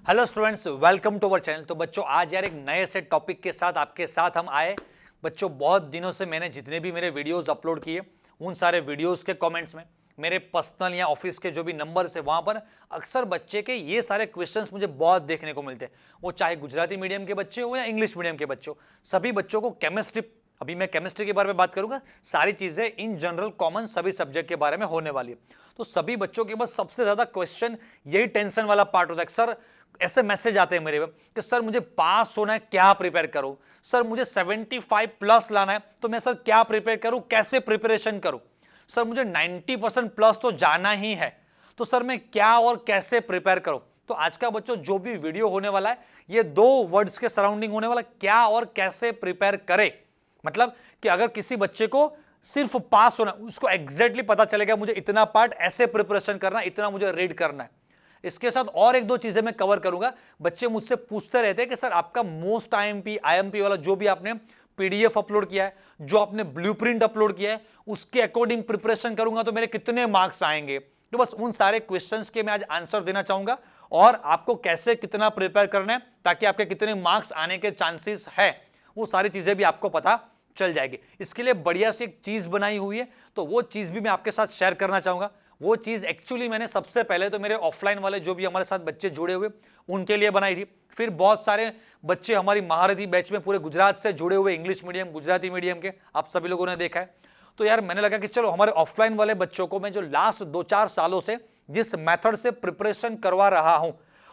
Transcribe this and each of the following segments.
Hello students, welcome to our channel. तो बच्चों आज यार एक नए से टॉपिक के साथ आपके साथ हम आए। बच्चों बहुत दिनों से मैंने जितने भी मेरे वीडियोस अपलोड किए उन सारे वीडियोस के कमेंट्स में मेरे पर्सनल या ऑफिस के जो भी नंबर्स है वहां पर अक्सर बच्चे के ये सारे क्वेश्चंस मुझे बहुत देखने को मिलते हैं। वो चाहे गुजराती मीडियम के बच्चे हो या इंग्लिश मीडियम के बच्चे हो, सभी बच्चों को केमिस्ट्री, अभी मैं केमिस्ट्री के बारे में बात करूंगा, सारी चीजें इन जनरल कॉमन सभी सब्जेक्ट के बारे में होने वाली है। तो सभी बच्चों के पास सबसे ज्यादा क्वेश्चन यही टेंशन वाला पार्ट होता है। सर ऐसे मैसेज आते हैं मेरे पे कि सर मुझे पास होना है, क्या प्रिपेयर करूं? सर मुझे 75 प्लस लाना है, तो मैं सर क्या प्रिपेयर करूं, कैसे प्रिपरेशन करूं? सर मुझे 90% प्लस तो जाना ही है, तो सर मैं क्या और कैसे प्रिपेयर करूं? तो आज का बच्चों जो भी वीडियो होने वाला है ये दो वर्ड्स के सराउंडिंग होने वाला, क्या और कैसे प्रिपेयर करे। मतलब कि अगर किसी बच्चे को सिर्फ पास होना, उसको एग्जैक्टली पता चलेगा मुझे इतना पार्ट ऐसे प्रिपरेशन करना, इतना मुझे रीड करना है। इसके साथ और एक दो चीजें मैं कवर करूंगा। बच्चे मुझसे पूछते रहते हैं कि सर आपका मोस्ट आईएमपी वाला जो भी आपने पीडीएफ अपलोड किया है, जो आपने ब्लूप्रिंट अपलोड किया है, उसके अकॉर्डिंग प्रिपरेशन करूंगा तो मेरे कितने मार्क्स आएंगे। तो बस उन सारे क्वेश्चंस के मैं आज आंसर देना चाहूंगा और आपको कैसे कितना प्रिपेयर करना है ताकि आपके कितने मार्क्स आने के चांसेस है, वो सारी चीजें भी आपको पता चल जाएगी। इसके लिए बढ़िया सी एक चीज बनाई हुई है, तो वो चीज भी मैं आपके साथ शेयर करना चाहूंगा। वो चीज एक्चुअली मैंने सबसे पहले तो मेरे ऑफलाइन वाले जो भी हमारे साथ बच्चे जुड़े हुए उनके लिए बनाई थी। फिर बहुत सारे बच्चे हमारी महारथी बैच में पूरे गुजरात से जुड़े हुए इंग्लिश मीडियम गुजराती मीडियम के आप सभी लोगों ने देखा है। तो यार मैंने लगा कि चलो हमारे ऑफलाइन वाले बच्चों को मैं जो लास्ट 2-4 सालों से जिस मेथड से प्रिपरेशन करवा रहा हूं,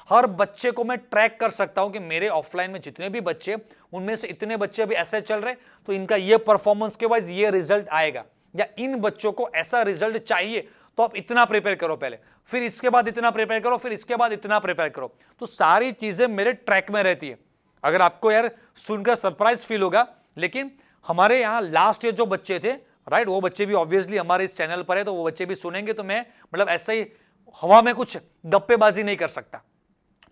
हर बच्चे को मैं ट्रैक कर सकता हूं कि मेरे ऑफलाइन में जितने भी बच्चे, उनमें से इतने बच्चे अभी ऐसे चल रहे तो इनका ये परफॉर्मेंस के वाइज ये रिजल्ट आएगा, या इन बच्चों को ऐसा रिजल्ट चाहिए तो आप इतना प्रिपेयर करो पहले, फिर इसके बाद इतना प्रिपेयर करो, फिर इसके बाद इतना प्रिपेयर करो। तो सारी चीजें मेरे ट्रैक में रहती है। अगर आपको यार सुनकर सरप्राइज फील होगा, लेकिन हमारे यहां लास्ट ईयर जो बच्चे थे, राइट, वो बच्चे भी ऑब्वियसली हमारे इस चैनल पर है, तो वो बच्चे भी सुनेंगे। तो मैं मतलब ऐसे ही हवा में कुछ गप्पेबाजी नहीं कर सकता।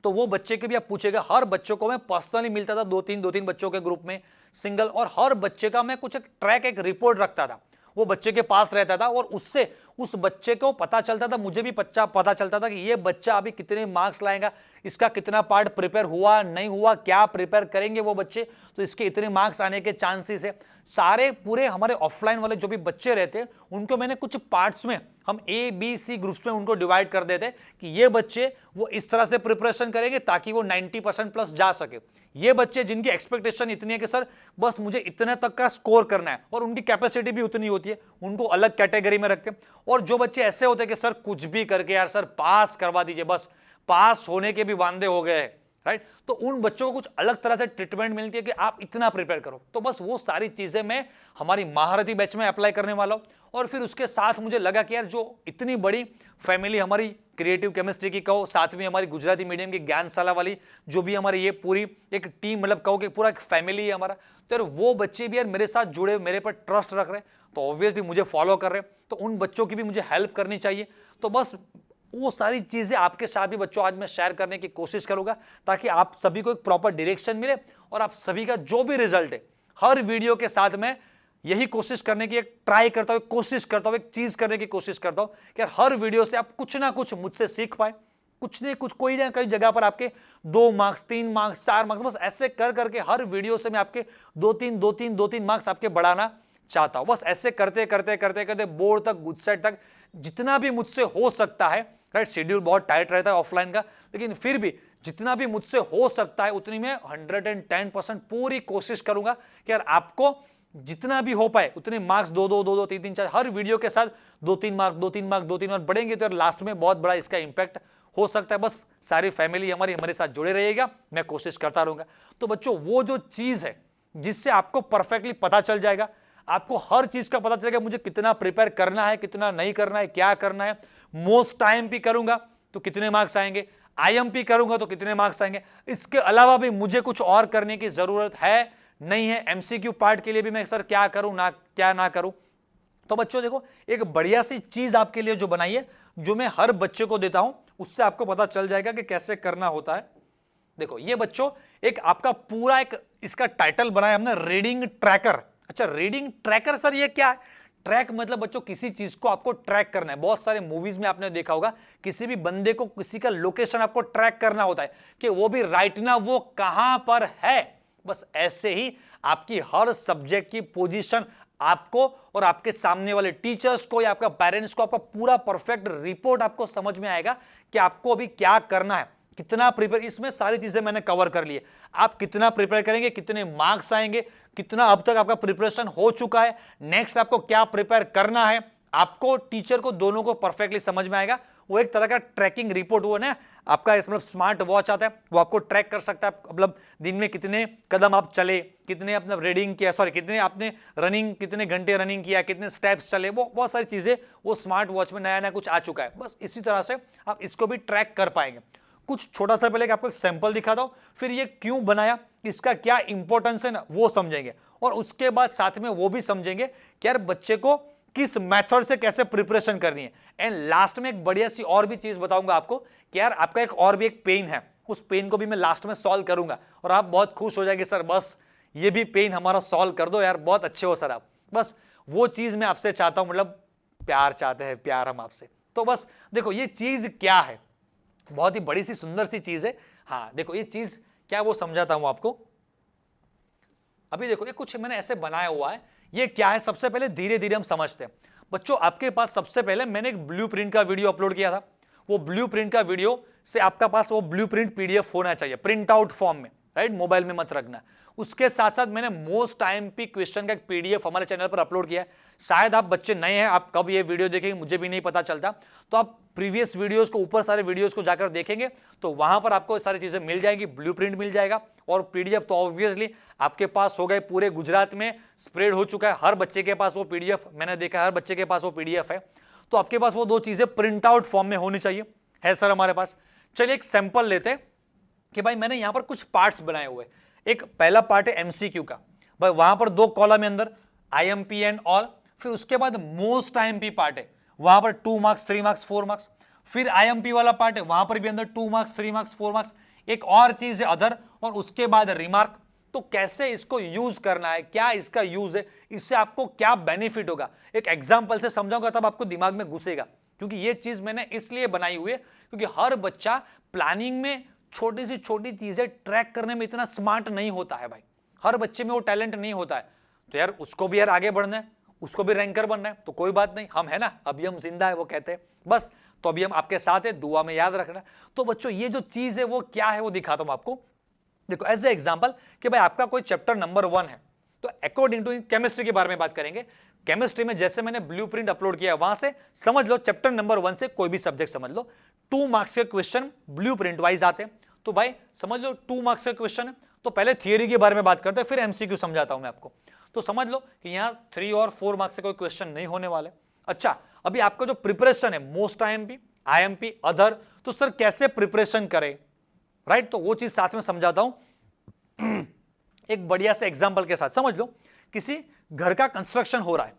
तो वो बच्चे के भी आप पूछेगा, हर बच्चों को मैं पर्सनली मिलता था, दो तीन बच्चों के ग्रुप में सिंगल, और हर बच्चे का मैं कुछ एक ट्रैक, एक रिपोर्ट रखता था, वो बच्चे के पास रहता था और उससे उस बच्चे को पता चलता था, मुझे भी पता चलता था कि ये बच्चा अभी कितने मार्क्स लाएगा, इसका कितना पार्ट प्रिपेयर हुआ नहीं हुआ, क्या प्रिपेयर करेंगे वो बच्चे तो इसके इतने मार्क्स आने के चांसेस है। सारे पूरे हमारे ऑफलाइन वाले जो भी बच्चे रहते हैं उनको मैंने कुछ पार्ट्स में, हम A-B-C ग्रुप्स में उनको डिवाइड कर देते कि ये बच्चे वो इस तरह से प्रिपरेशन करेंगे ताकि वो 90% प्लस जा सके। ये बच्चे जिनकी एक्सपेक्टेशन इतनी है कि सर बस मुझे इतने तक का स्कोर करना है और उनकी कैपेसिटी भी उतनी होती है, उनको अलग कैटेगरी में रखते हैं। और जो बच्चे ऐसे होते हैं कि सर कुछ भी करके यार सर पास करवा दीजिए, बस पास होने के भी वांदे हो गए, राइट, तो उन बच्चों को कुछ अलग तरह से ट्रीटमेंट मिलती है कि आप इतना प्रिपेयर करो। तो बस वो सारी चीजें मैं हमारी महारथी बैच में अप्लाई करने वाला हूं। और फिर उसके साथ मुझे लगा कि यार जो इतनी बड़ी फैमिली हमारी क्रिएटिव केमिस्ट्री की कहो, साथ में हमारी गुजराती मीडियम की ज्ञानशाला वाली जो भी हमारी ये पूरी एक टीम, मतलब कहो कि पूरा एक फैमिली है हमारा, तो यार वो बच्चे भी यार मेरे साथ जुड़े, मेरे पर ट्रस्ट रख रहे हैं, तो ऑब्वियसली मुझे फॉलो कर रहे हैं, तो उन बच्चों की भी मुझे हेल्प करनी चाहिए। तो बस वो सारी चीजें आपके साथ भी बच्चों आज मैं शेयर करने की कोशिश करूंगा ताकि आप सभी को एक प्रॉपर डायरेक्शन मिले और आप सभी का जो भी रिजल्ट है, हर वीडियो के साथ मैं यही कोशिश करने की एक ट्राई करता हूं, कोशिश करता हूं, एक चीज करने की कोशिश करता हूं कि यार हर वीडियो से आप कुछ ना कुछ मुझसे सीख पाए, कुछ नहीं कुछ, कोई ना कोई जगह पर आपके 2 मार्क्स 3 मार्क्स 4 मार्क्स, बस ऐसे कर करके हर वीडियो से मैं आपके 2-3 मार्क्स आपके बढ़ाना चाहता हूं। बस ऐसे करते करते करते करते बोर्ड तक, गुजसेट तक, जितना भी मुझसे हो सकता है, राइट, शेड्यूल बहुत टाइट रहता है ऑफलाइन का, लेकिन फिर भी जितना भी मुझसे हो सकता है उतनी मैं 110% पूरी कोशिश करूंगा कि यार आपको जितना भी हो पाए उतने मार्क्स 2-2 3-3 4 हर वीडियो के साथ 2-3 मार्क्स 2-3 मार्क्स 2-3 मार्क्स बढ़ेंगे तो यार लास्ट में बहुत बड़ा इसका इंपैक्ट हो सकता है। बस सारी फैमिली हमारी हमारे साथ जुड़े रहेगा, मैं कोशिश करता रहूंगा। तो बच्चों वो जो चीज है जिससे आपको परफेक्टली पता चल जाएगा, आपको हर चीज का पता चलेगा मुझे कितना प्रिपेयर करना है, कितना नहीं करना है, क्या करना है, मोस्ट आईएमपी करूंगा तो कितने मार्क्स आएंगे, आईएमपी करूंगा तो कितने मार्क्स आएंगे, इसके अलावा भी मुझे कुछ और करने की जरूरत है नहीं है, एमसीक्यू पार्ट के लिए भी मैं सर क्या करूं ना क्या ना करूं। तो बच्चों देखो एक बढ़िया सी चीज आपके लिए जो बनाई है, जो मैं हर बच्चे को देता हूं, उससे आपको पता चल जाएगा कि कैसे करना होता है। देखो ये बच्चों एक आपका पूरा एक इसका टाइटल बनाया हमने, रीडिंग ट्रैकर। अच्छा रीडिंग ट्रैकर सर ये क्या है? ट्रैक मतलब बच्चों किसी चीज को आपको ट्रैक करना है। बहुत सारे मूवीज में आपने देखा होगा किसी भी बंदे को किसी का लोकेशन आपको ट्रैक करना होता है कि वो भी राइट ना वो कहां पर है। बस ऐसे ही आपकी हर सब्जेक्ट की पोजीशन आपको और आपके सामने वाले टीचर्स को या आपका पेरेंट्स को आपका पूरा परफेक्ट रिपोर्ट आपको समझ में आएगा कि आपको अभी क्या करना है, कितना प्रिपेयर। इसमें सारी चीजें मैंने कवर कर ली है। आप कितना प्रिपेयर करेंगे, कितने मार्क्स आएंगे, कितना अब तक आपका प्रिपरेशन हो चुका है, नेक्स्ट आपको क्या प्रिपेयर करना है, आपको टीचर को दोनों को परफेक्टली समझ में आएगा। वो एक तरह का ट्रैकिंग रिपोर्ट वो ना आपका मतलब स्मार्ट वॉच आता है, वो आपको ट्रैक कर सकता है मतलब दिन में कितने कदम आप चले, कितने अपना रीडिंग किया, सॉरी कितने आपने रनिंग, कितने घंटे रनिंग किया, कितने स्टेप्स चले, वो बहुत सारी चीजें वो स्मार्ट वॉच में नया नया कुछ आ चुका है। बस इसी तरह से आप इसको भी ट्रैक कर पाएंगे। कुछ छोटा सा पहले आपको एक सैंपल दिखाता हूं, फिर ये क्यों बनाया, इसका क्या इंपॉर्टेंस है ना वो समझेंगे, और उसके बाद साथ में वो भी समझेंगे कि यार बच्चे को किस मेथड से कैसे प्रिपरेशन करनी है। एंड लास्ट में एक बढ़िया सी और भी चीज बताऊंगा आपको कि यार आपका एक और भी एक पेन है, उस पेन को भी मैं लास्ट में सॉल्व करूंगा और आप बहुत खुश हो जाएंगे, सर बस ये भी पेन हमारा सॉल्व कर दो यार, बहुत अच्छे हो सर आप। बस वो चीज मैं आपसे चाहता हूं, मतलब प्यार चाहते हैं, प्यार हम आपसे। तो बस देखो ये चीज क्या है, बहुत ही बड़ी सी सुंदर सी चीज है। हाँ देखो ये चीज क्या वो समझाता हूं आपको। अभी देखो ये कुछ मैंने ऐसे बनाया हुआ है, ये क्या है सबसे पहले धीरे धीरे हम समझते हैं। बच्चों आपके पास सबसे पहले मैंने एक ब्लूप्रिंट का वीडियो अपलोड किया था, वो ब्लूप्रिंट का वीडियो से आपका पास वो ब्लूप्रिंट पीडीएफ होना चाहिए प्रिंट आउट फॉर्म में, राइट, मोबाइल में मत रखना। उसके साथ साथ मैंने मोस्ट आईएमपी क्वेश्चन का एक पीडीएफ हमारे चैनल पर अपलोड किया है। शायद आप बच्चे नए हैं, आप कब ये वीडियो देखेंगे मुझे भी नहीं पता चलता, तो आप प्रीवियस वीडियोस को ऊपर सारे वीडियोस को जाकर देखेंगे तो वहां पर आपको सारी चीजें मिल जाएगी, ब्लूप्रिंट मिल जाएगा। और पीडीएफ तो ऑब्वियसली आपके पास हो गए, पूरे गुजरात में स्प्रेड हो चुका है, हर बच्चे के पास वो पीडीएफ, मैंने देखा हर बच्चे के पास वो पीडीएफ है। तो आपके पास वो दो चीजें प्रिंट आउट फॉर्म में होनी चाहिए, है सर हमारे पास। चलिए एक सैंपल लेते हैं कि भाई मैंने यहां पर कुछ पार्ट्स बनाए हुए। एक पहला पार्ट है एमसीक्यू का, भाई वहां पर दो कॉलम है अंदर, आईएमपी एंड ऑल। फिर उसके बाद मोस्ट आईएमपी पार्ट है, वहां पर 2 मार्क्स 3 मार्क्स 4 मार्क्स। फिर आईएमपी वाला पार्ट है, वहां पर भी अंदर 2 मार्क्स 3 मार्क्स 4 मार्क्स। एक और चीज है अदर, और उसके बाद रिमार्क। तो कैसे इसको यूज करना है, क्या इसका यूज है, इससे आपको क्या बेनिफिट होगा, एक एग्जांपल से समझाऊंगा तब आपको दिमाग में घुसेगा। क्योंकि ये चीज मैंने इसलिए बनाई हुई है क्योंकि हर बच्चा प्लानिंग में छोटी सी छोटी चीजें ट्रैक करने में इतना स्मार्ट नहीं होता है भाई, हर बच्चे में वो टैलेंट नहीं होता है। तो यार उसको भी यार आगे बढ़ना है, उसको भी रैंकर बनना है, तो कोई बात नहीं, हम है ना, अभी हम जिंदा है वो कहते हैं बस। तो अभी हम आपके साथ है, दुआ में याद रखना। तो बच्चों ये जो चीज है वो क्या है वो दिखाता हूं आपको। देखो एज ए एग्जांपल कि भाई आपका कोई चैप्टर नंबर 1 है, तो अकॉर्डिंग टू केमिस्ट्री के बारे में बात करेंगे। केमिस्ट्री में जैसे मैंने ब्लूप्रिंट अपलोड किया है वहां से समझ लो, चैप्टर नंबर 1 से कोई भी सब्जेक्ट समझ लो, 2 मार्क्स के क्वेश्चन ब्लूप्रिंट वाइज आते हैं। तो भाई समझ लो 2 मार्क्स के क्वेश्चन है, तो पहले थियरी के बारे में बात करते हैं, फिर एमसीक्यू समझाता हूं मैं आपको। तो समझ लो कि यहां 3 और 4 मार्क्स से कोई क्वेश्चन नहीं होने वाले। अच्छा अभी आपका जो प्रिपरेशन है मोस्ट आईएमपी अदर, तो सर कैसे प्रिपरेशन करें, राइट, तो वो चीज साथ में समझाता हूं एक बढ़िया से एग्जांपल के साथ। समझ लो किसी घर का कंस्ट्रक्शन हो रहा है,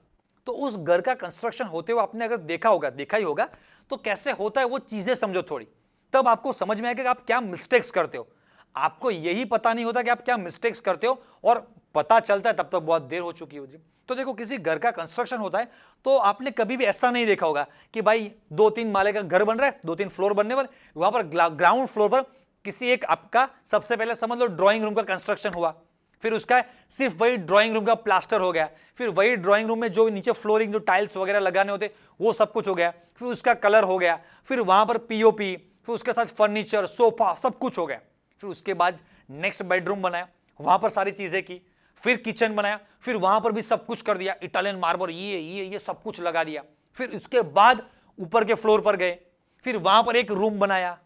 तो उस घर का कंस्ट्रक्शन होते हुए आपने अगर देखा ही होगा तो कैसे होता है वो चीजें समझो थोड़ी, तब आपको समझ में आएगा कि आप क्या मिस्टेक्स करते हो। आपको यही पता नहीं होता कि आप क्या मिस्टेक्स करते हो, और पता चलता है तब तक बहुत देर हो चुकी होगी। तो देखो किसी घर का कंस्ट्रक्शन होता है तो आपने कभी भी ऐसा नहीं देखा होगा कि भाई 2-3 माले का घर बन रहा है, 2-3 फ्लोर बनने वाले, वहां पर ग्राउंड फ्लोर पर किसी एक आपका सबसे पहले समझ लो ड्राइंग रूम का कंस्ट्रक्शन हुआ, फिर उसका सिर्फ वही ड्राइंग रूम का प्लास्टर हो गया, फिर वही ड्राइंग रूम में जो नीचे फ्लोरिंग जो टाइल्स वगैरह लगाने होते वो सब कुछ हो गया, फिर उसका कलर हो गया, फिर वहां पर पीओपी, फिर उसके साथ फर्नीचर सोफा सब कुछ हो गया। फिर उसके बाद नेक्स्ट बेडरूम बनाया, वहां पर सारी चीजें की, फिर किचन बनाया, फिर वहां पर भी सब कुछ कर दिया, इटालियन मार्बल ये सब कुछ लगा दिया। फिर उसके बाद ऊपर के फ्लोर पर गए, फिर वहां पर एक रूम बनाया।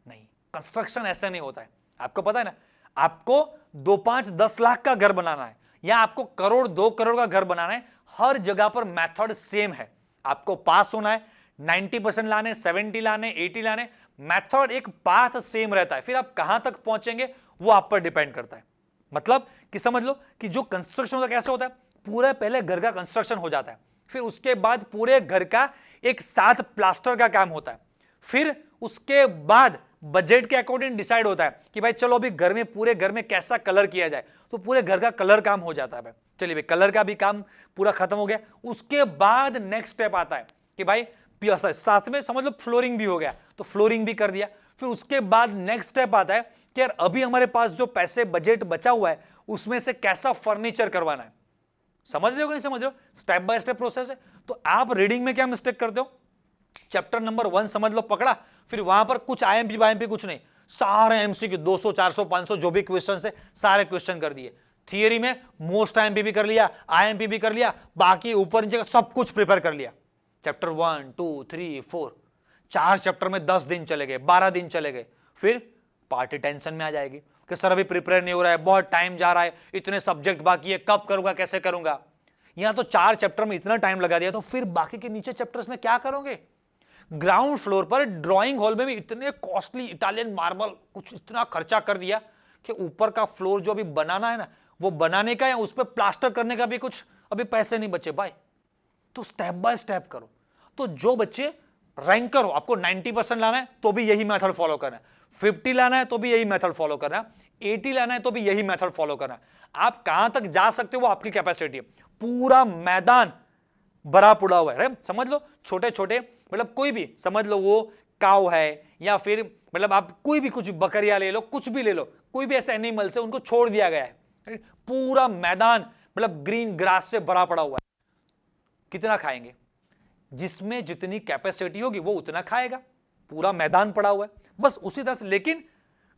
नहीं, कंस्ट्रक्शन ऐसा नहीं होता है, आपको पता है ना। आपको 2-5-10 लाख का घर बनाना है या आपको 1-2 करोड़ का घर बनाना है, हर जगह पर मेथड सेम है। आपको पास होना है, 90% लाने, 70 लाने, 80 लाने, मेथड एक पाथ सेम रहता है। फिर आप कहां तक पहुंचेंगे वो आप पर डिपेंड करता है। मतलब कि समझ लो कि जो कंस्ट्रक्शन होता है कैसे होता है, पूरा पहले घर का कंस्ट्रक्शन हो जाता है, फिर उसके बाद पूरे घर का एक साथ प्लास्टर का काम होता है, फिर उसके बाद बजट के अकॉर्डिंग डिसाइड होता है कि भाई चलो अभी घर में पूरे घर में कैसा कलर किया जाए, तो पूरे घर का कलर काम हो जाता है भाई। चलिए भाई, कलर का भी काम पूरा खत्म हो गया। उसके बाद नेक्स्ट स्टेप आता है कि भाई साथ में समझ लो फ्लोरिंग भी हो गया, तो फ्लोरिंग भी कर दिया। फिर उसके बाद नेक्स्ट स्टेप आता है कि यार अभी हमारे पास जो पैसे बजट बचा हुआ है उसमें से कैसा फर्नीचर करवाना है। समझ रहे हो कि नहीं समझ रहे हो? स्टेप बाय स्टेप प्रोसेस है। तो आप रीडिंग में क्या मिस्टेक करते हो, चैप्टर नंबर 1 समझ लो पकड़ा, फिर वहां पर कुछ आईएमपी वाईएमपी कुछ नहीं, सारे एमसीक्यू 200 400 500 जो भी क्वेश्चन है सारे क्वेश्चन कर दिए। थियरी में मोस्ट आईएमपी भी कर लिया, आईएमपी भी कर लिया, बाकी ऊपर नीचे का सब कुछ प्रिपेयर कर लिया। चैप्टर 1 2 3 4 4 चैप्टर में 10 दिन चले गए, 12 दिन चले गए। फिर पार्टी टेंशन में आ जाएगी कि सर अभी प्रिपेयर नहीं हो रहा है, बहुत टाइम जा रहा है, इतने सब्जेक्ट बाकी है, कब करूंगा, कैसे करूंगा। यहां तो 4 चैप्टर में इतना टाइम लगा दिया, तो फिर बाकी के नीचे चैप्टर्स में क्या करोगे? ग्राउंड फ्लोर पर ड्राइंग हॉल में भी इतने कॉस्टली इटालियन मार्बल कुछ इतना खर्चा कर दिया कि ऊपर का फ्लोर जो अभी बनाना है ना, वो बनाने का या उस पर प्लास्टर करने का भी कुछ अभी पैसे नहीं बचे भाई। तो स्टेप बाय स्टेप करो। तो जो बच्चे रैंकर हो, आपको 90% लाना है तो भी यही मेथड फॉलो करना है, 50 लाना है तो भी यही मेथड फॉलो करना है, 80 लाना है तो भी यही मेथड फॉलो करना है। आप कहां तक जा सकते हो वो आपकी कैपेसिटी है। पूरा मैदान भरा पड़ा हुआ है, समझ लो। छोटे छोटे मतलब कोई भी समझ लो, वो काऊ है या फिर मतलब आप कोई भी कुछ बकरियां ले लो, कुछ भी ले लो, कोई भी ऐसे एनिमल्स है उनको छोड़ दिया गया है। पूरा मैदान मतलब ग्रीन ग्रास से भरा पड़ा हुआ है। कितना खाएंगे? जिसमें जितनी कैपेसिटी होगी वो उतना खाएगा। पूरा मैदान पड़ा हुआ है, बस उसी तरह से, लेकिन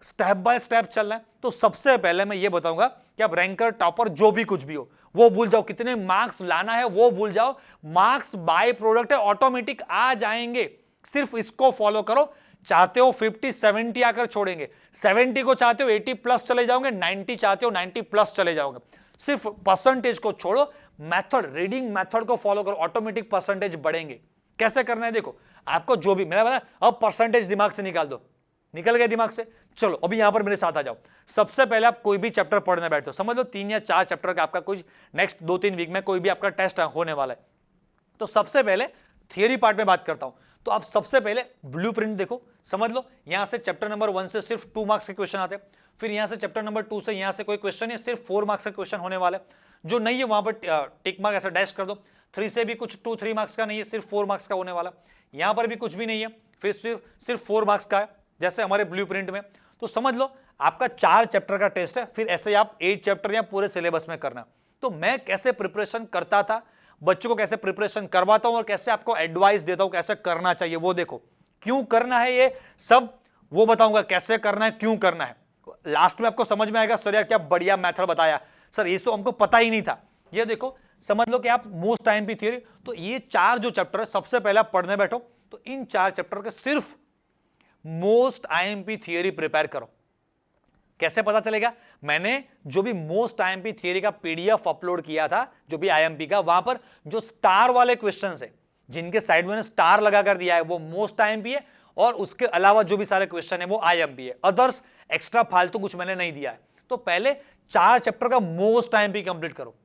स्टेप बाय स्टेप चलना है। तो सबसे पहले मैं ये बताऊंगा कि आप रैंकर टॉपर जो भी कुछ भी हो वो भूल जाओ, कितने मार्क्स लाना है वो भूल जाओ। मार्क्स बाय प्रोडक्ट है, ऑटोमेटिक आ जाएंगे, सिर्फ इसको फॉलो करो। चाहते हो 50 70 आकर छोड़ेंगे, 70 को चाहते हो 80 प्लस चले जाओगे, 90 चाहते हो 90 प्लस चले जाओगे। सिर्फ परसेंटेज को छोड़ो, मेथड रीडिंग मेथड को फॉलो करो, ऑटोमेटिक परसेंटेज बढ़ेंगे। कैसे करना है देखो, आपको जो भी मैंने बताया, अब परसेंटेज दिमाग से निकाल दो। निकल गए दिमाग से? चलो अभी यहां पर मेरे साथ आ जाओ। सबसे पहले आप कोई भी चैप्टर पढ़ने बैठो, समझ लो 3 या 4 चैप्टर का आपका कुछ नेक्स्ट 2-3 वीक में कोई भी आपका टेस्ट होने वाला है। तो सबसे पहले थियरी पार्ट में बात करता हूं। तो आप सबसे पहले ब्लूप्रिंट देखो, समझ लो यहां से चैप्टर नंबर 1 से सिर्फ 2 मार्क्स के क्वेश्चन आते हैं। फिर यहां से चैप्टर नंबर 2 से यहां से कोई क्वेश्चन है, सिर्फ 4 मार्क्स का क्वेश्चन होने वाला है। जो नहीं है वहां पर टिक मार्क ऐसा डैश कर दो। 3 से भी कुछ 2-3 मार्क्स का नहीं है, सिर्फ 4 मार्क्स का होने वाला। यहां पर भी कुछ भी नहीं है, फिर सिर्फ 4 मार्क्स का है जैसे हमारे ब्लूप्रिंट में। तो समझ लो आपका 4 चैप्टर का टेस्ट है, फिर ऐसे आप 8 चैप्टर या पूरे सिलेबस में करना। तो मैं कैसे प्रिपरेशन करता था, बच्चों को कैसे प्रिपरेशन करवाता हूं और कैसे आपको एडवाइस देता हूं कैसे करना चाहिए, वो देखो। क्यों करना है ये सब वो बताऊंगा, कैसे करना है, क्यों करना है। लास्ट में आपको समझ में आएगा सर यार क्या बढ़िया मेथड बताया सर, ये तो हमको पता ही नहीं था। ये देखो समझ लो कि आप मोस्ट आईएमपी थ्योरी, तो ये 4 जो चैप्टर है सबसे पहले आप पढ़ने बैठो। तो इन 4 चैप्टर के सिर्फ मोस्ट आईएमपी थियरी प्रिपेयर करो। कैसे पता चलेगा? मैंने जो भी मोस्ट आईएमपी थियरी का पीडीएफ अपलोड किया था, जो भी आईएमपी का, वहां पर जो स्टार वाले क्वेश्चंस है, जिनके साइड में स्टार लगा कर दिया है, वो मोस्ट आईएमपी है, और उसके अलावा जो भी सारे क्वेश्चन है वो आईएमपी है। अदर्स एक्स्ट्रा फालतू कुछ मैंने नहीं दिया है। तो पहले 4 चैप्टर का मोस्ट आईएमपी कंप्लीट करो।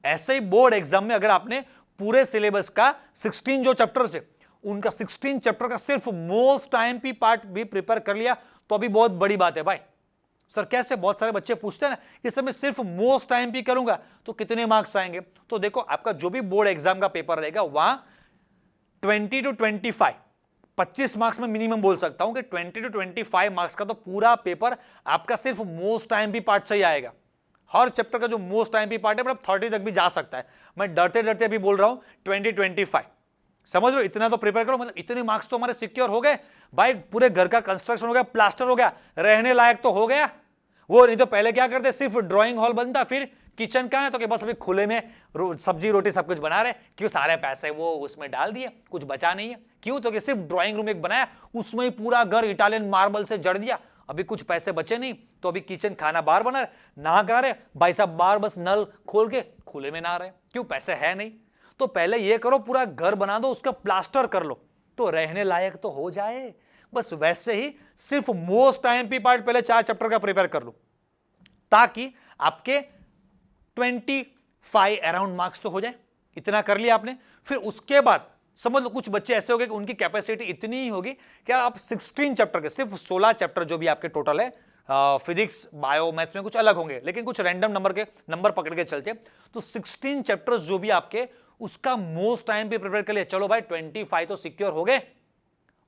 ऐसे ही बोर्ड एग्जाम में अगर आपने पूरे सिलेबस का 16 जो चैप्टर्स है उनका 16 चैप्टर का सिर्फ मोस्ट आईएमपी पार्ट भी प्रिपेयर कर लिया तो अभी बहुत बड़ी बात है भाई। सर कैसे? बहुत सारे बच्चे पूछते हैं ना कि सर मैं सिर्फ मोस्ट आईएमपी करूंगा तो कितने मार्क्स आएंगे? तो देखो आपका जो भी बोर्ड एग्जाम का पेपर रहेगा वहां 20 to 25 मार्क्स में मिनिमम बोल सकता हूं कि 20 to 25 मार्क्स का तो पूरा पेपर आपका सिर्फ मोस्ट आईएमपी पार्ट से ही आएगा। हर चैप्टर का जो मोस्ट आईएमपी पार्ट है मतलब 30 तक भी जा सकता है। मैं डरते डरते अभी बोल रहा हूं 20-25, समझ लो इतना तो प्रिपेयर करो। मतलब इतने मार्क्स तो हमारे सिक्योर हो गए भाई, पूरे घर का कंस्ट्रक्शन हो गया, प्लास्टर हो गया, रहने लायक तो हो गया। वो नहीं तो पहले क्या करते, सिर्फ ड्राइंग हॉल बनता, फिर किचन कहां है तो कि बस अभी खुले में सब्जी रोटी सब कुछ बना रहे, क्यों सारे पैसे वो उसमें डाल दिए, कुछ बचा नहीं है। क्यों? तो कि सिर्फ ड्राइंग रूम एक बनाया, उसमें ही पूरा घर इटालियन मार्बल से जड़ दिया, अभी कुछ पैसे बचे नहीं, तो अभी किचन खाना बाहर बना रहे, नहा कहा रहे भाई साहब बाहर, बस नल खोल के खुले में नहा रहे, क्यों? पैसे है नहीं। तो पहले ये करो, पूरा घर बना दो, उसका प्लास्टर कर लो तो रहने लायक तो हो जाए। बस वैसे ही सिर्फ मोस्ट आईएमपी पार्ट पहले 4 चैप्टर का प्रिपेयर कर लो ताकि आपके 25 अराउंड मार्क्स तो हो जाए। इतना कर लिया आपने, फिर उसके बाद समझ लो कुछ बच्चे ऐसे हो गए कि उनकी कैपेसिटी इतनी ही होगी कि आप 16 चैप्टर के सिर्फ 16 चैप्टर जो भी आपके टोटल है फिजिक्स बायो मैथ्स में कुछ अलग होंगे, लेकिन कुछ रैंडम नंबर पकड़ के चलते। तो 16 चैप्टर्स जो भी आपके, उसका मोस्ट टाइम पे प्रिपेयर कर लिया, चलो भाई 25 तो सिक्योर हो गए।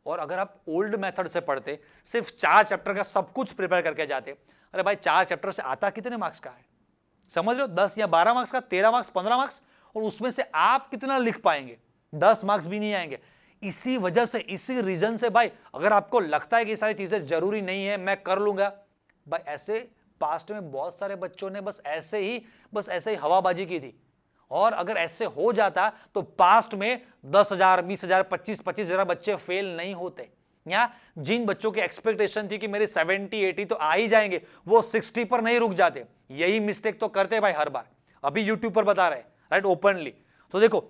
और अगर आप ओल्ड मेथड से पढ़ते, सिर्फ 4 चैप्टर का सब कुछ प्रिपेयर करके जाते, अरे भाई 4 चैप्टर से आता कितने मार्क्स का है, समझ लो 10 या 12 मार्क्स का, 13 मार्क्स, 15 मार्क्स, और उसमें से आप कितना लिख पाएंगे, 10 मार्क्स भी नहीं आएंगे। इसी वजह से, इसी रीजन से भाई, अगर आपको लगता है कि ये सारी चीजें जरूरी नहीं है, मैं कर लूंगा, भाई ऐसे पास्ट में बहुत सारे बच्चों ने बस ऐसे ही हवाबाजी की थी। और अगर ऐसे हो जाता तो पास्ट में 10,000, 20,000, 25,000 बच्चे फेल नहीं होते। या जिन बच्चों की एक्सपेक्टेशन थी कि मेरे 70, 80 तो आ ही जाएंगे, वो 60 पर नहीं रुक जाते। यही मिस्टेक तो करते भाई हर बार, अभी यूट्यूब पर बता रहे हैं, राइट, ओपनली। तो देखो